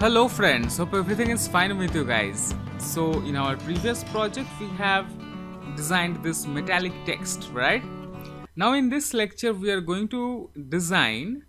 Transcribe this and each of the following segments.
Hello friends, hope everything is fine with you guys. So in our previous project we have designed this metallic text, right? Now in this lecture we are going to design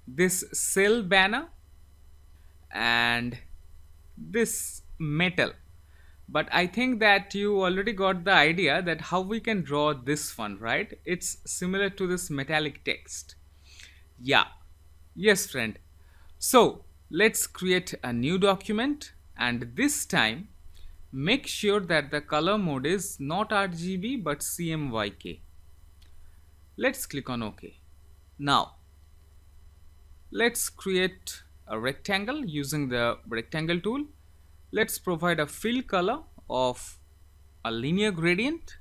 this cell banner and this metal. But I think that you already got the idea that how we can draw this one, right? It's similar to this metallic text. Yeah. Yes, friend. So let's create a new document, and this time make sure that the color mode is not RGB but CMYK. Let's click on OK. Now let's create a rectangle using the rectangle tool. Let's provide a fill color of a linear gradient,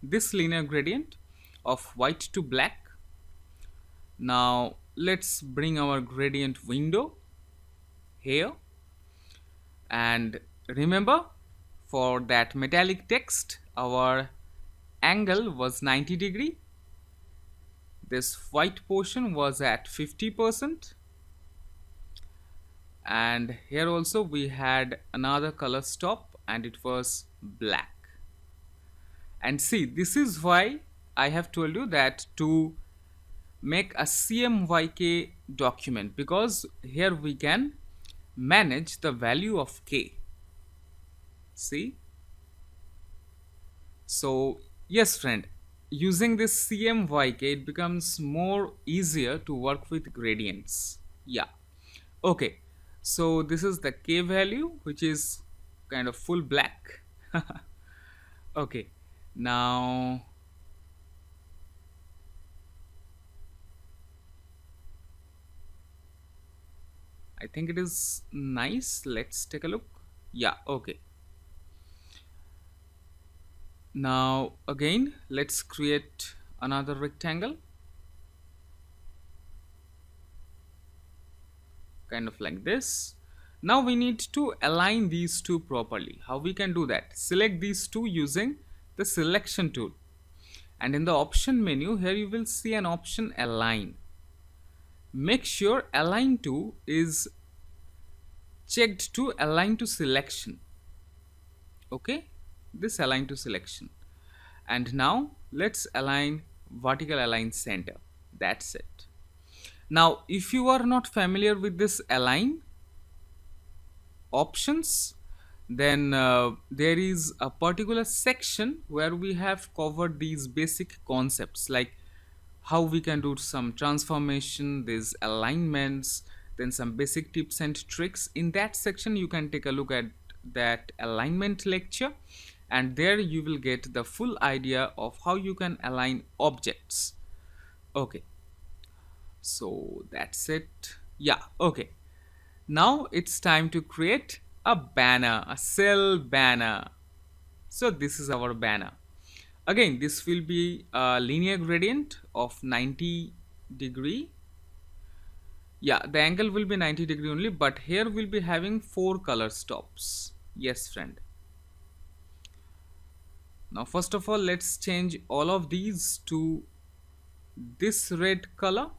this linear gradient of white to black. Now let's bring our gradient window here, and remember, for that metallic text our angle was 90°. This white portion was at 50%, and here also we had another color stop and it was black. And see, this is why I have told you that to make a CMYK document, because here we can manage the value of K. See? So yes friend, using this CMYK it becomes more easier to work with gradients. Yeah. Okay. So this is the K value, which is kind of full black. Okay. Now I think it is nice. Let's take a look. Yeah, okay. Now again, let's create another rectangle, kind of like this. Now we need to align these two properly. How we can do that? Select these two using the selection tool, and in the option menu here you will see an option align. Make sure align to is checked to align to selection. Okay, this align to selection. And now let's align vertical align center. That's it. Now if you are not familiar with this align options, then there is a particular section where we have covered these basic concepts, like how we can do some transformation, these alignments, then some basic tips and tricks. In that section you can take a look at that alignment lecture, and there you will get the full idea of how you can align objects. Okay, so that's it. Yeah, okay. Now it's time to create a banner, a cell banner. So this is our banner. Again, this will be a linear gradient of 90°. Yeah, the angle will be 90° only, but here we'll be having 4 color stops. Yes, friend. Now first of all, let's change all of these to this red color.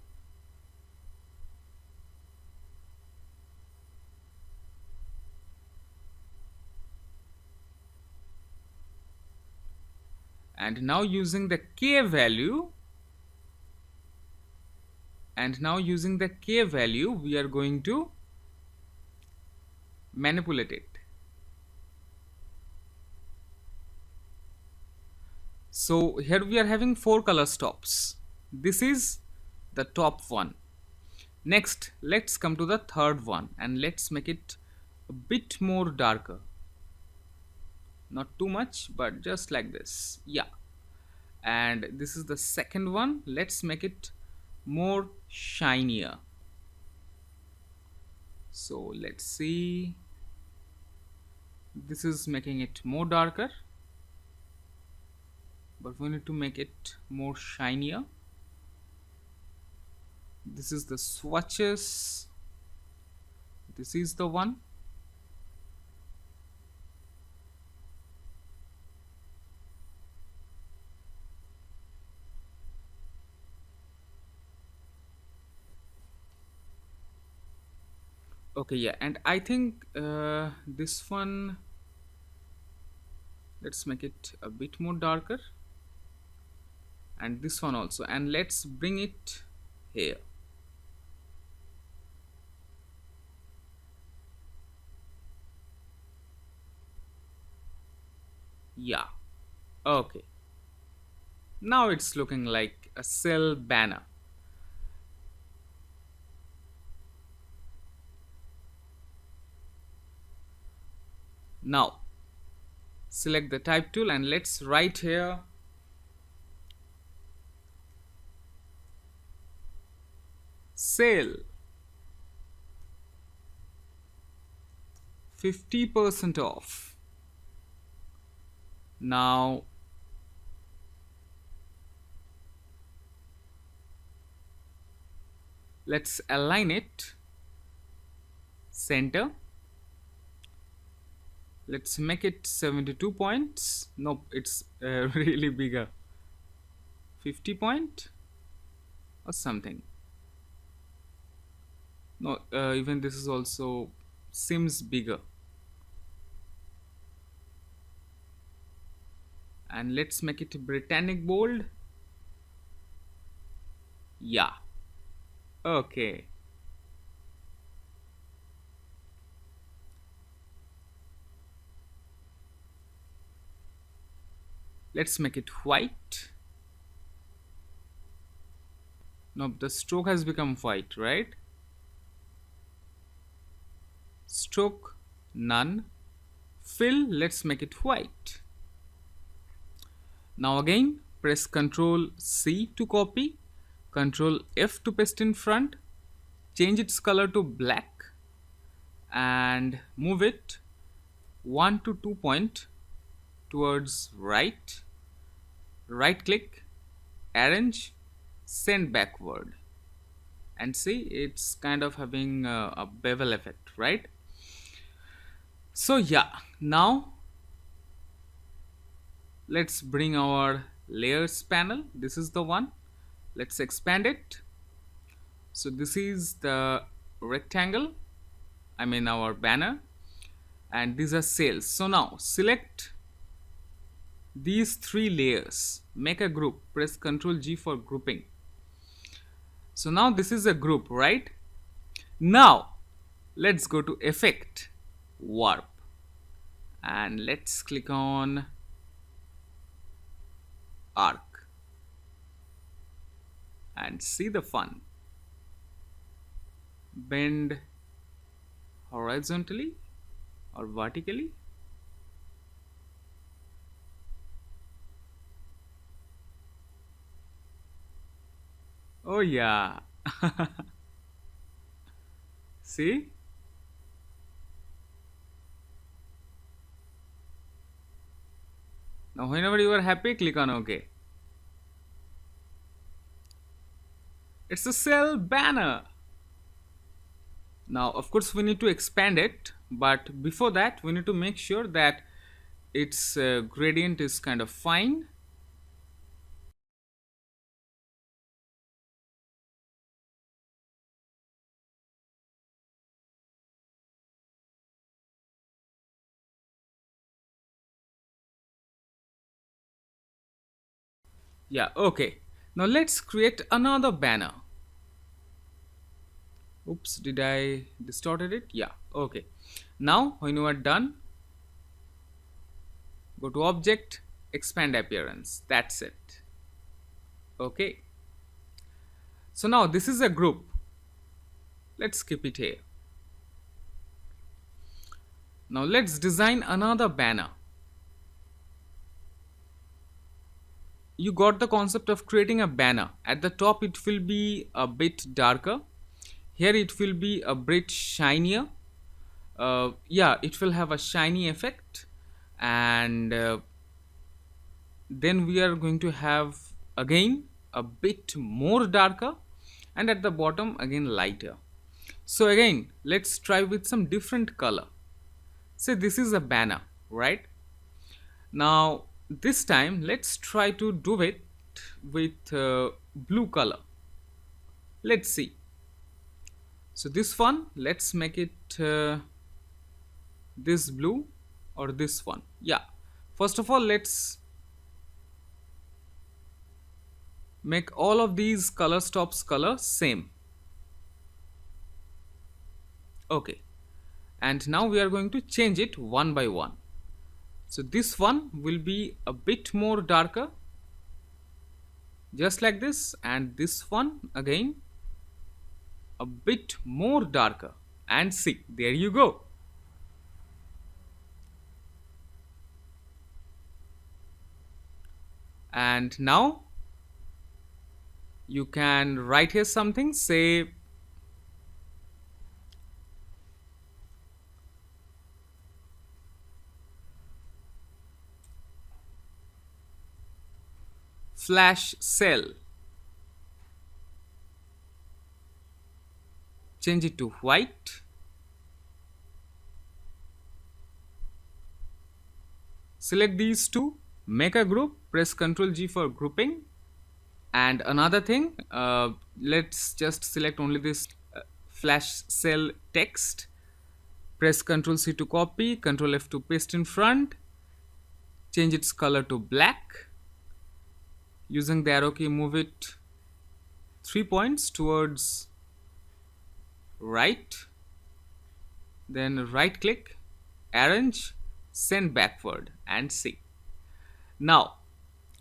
And now using the K value, we are going to manipulate it. So here we are having 4 color stops. This is the top one. Next, let's come to the third one and let's make it a bit more darker. Not too much, but just like this. Yeah. And this is the second one. Let's make it more shinier. So let's see. This is making it more darker, but we need to make it more shinier. This is the swatches. This is the one. Okay, yeah, and I think this one, let's make it a bit more darker, and this one also, and let's bring it here. Yeah, okay. Now it's looking like a cell banner. Now select the type tool and let's write here sale 50% off. Now let's align it center. Let's make it 72 points. Nope, it's really bigger. 50 point or something. No, even this is also seems bigger. And let's make it Britannic bold. Yeah. Okay. Let's make it white. Nope, the stroke has become white, right? Stroke none. Fill, let's make it white. Now again press Ctrl C to copy, Ctrl F to paste in front, change its color to black and move it 1 to 2 point towards right. Right click, arrange, send backward, and see it's kind of having a bevel effect, right? So yeah, now let's bring our layers panel. This is the one. Let's expand it. So this is the rectangle, I mean our banner, and these are sales. So now select these three layers, make a group, press Ctrl G for grouping. So now this is a group, right? Now let's go to effect, warp, and let's click on arc and see the fun. Bend horizontally or vertically. Oh yeah. See? Now whenever you are happy, click on OK. It's a cell banner. Now of course we need to expand it, but before that we need to make sure that its gradient is kind of fine. Yeah, okay. Now let's create another banner. Oops, did I distorted it? Yeah, okay. Now when you are done, go to object, expand appearance. That's it. Okay. So now this is a group. Let's keep it here. Now let's design another banner. You got the concept of creating a banner. At the top it will be a bit darker. Here it will be a bit shinier. Yeah, it will have a shiny effect, and then we are going to have again a bit more darker, and at the bottom again lighter. So again let's try with some different color. Say this is a banner, right? Now this time let's try to do it with blue color. Let's see. So this one, let's make it this blue or this one. Yeah, first of all, let's make all of these color stops color same. Okay, and now we are going to change it one by one. So this one will be a bit more darker, just like this, and this one again a bit more darker, and see, there you go. And now you can write here something, say flash cell, change it to white, select these two, make a group, press Ctrl G for grouping. And another thing, let's just select only this flash cell text, press Ctrl C to copy, Ctrl F to paste in front, change its color to black. Using the arrow key, move it 3 points towards right, then right click, arrange, send backward, and see. Now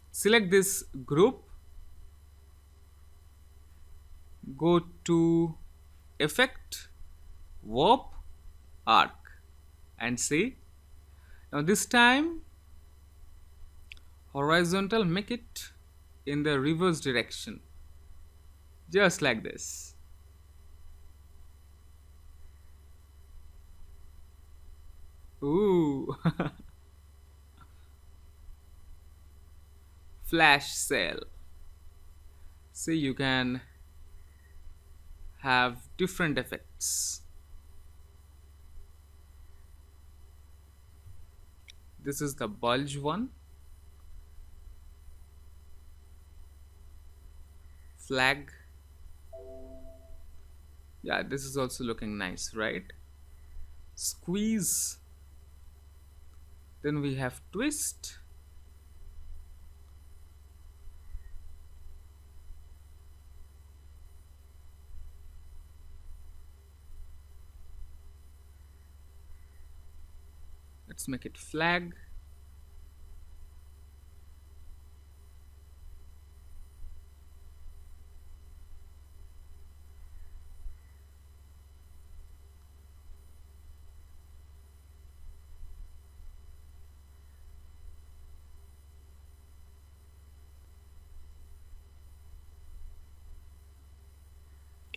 select this group, go to effect, warp, arc, and see. Now this time horizontal, make it in the reverse direction, just like this. Ooh. Flash cell. See, you can have different effects. This is the bulge one. Flag. Yeah, this is also looking nice, right? Squeeze. Then we have twist. Let's make it flag.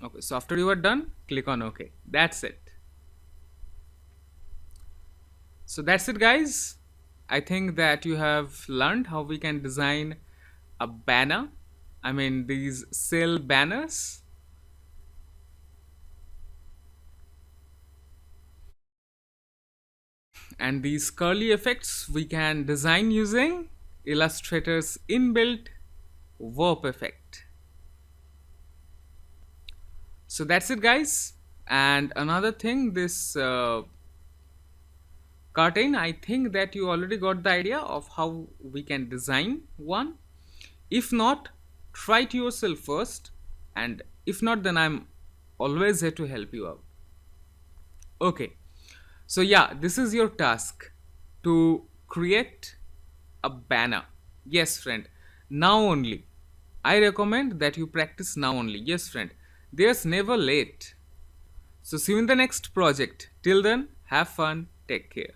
Okay, so after you are done, click on OK. That's it. So that's it, guys. I think that you have learned how we can design a banner. I mean, these cell banners. And these curly effects we can design using Illustrator's inbuilt warp effect. So that's it, guys. And another thing, this curtain, I think that you already got the idea of how we can design one. If not, try it yourself first, and if not, then I'm always here to help you out. Okay, so yeah, this is your task, to create a banner. Yes, friend, now only. I recommend that you practice now only. Yes, friend, there's never late. So see you in the next project. Till then, have fun, take care.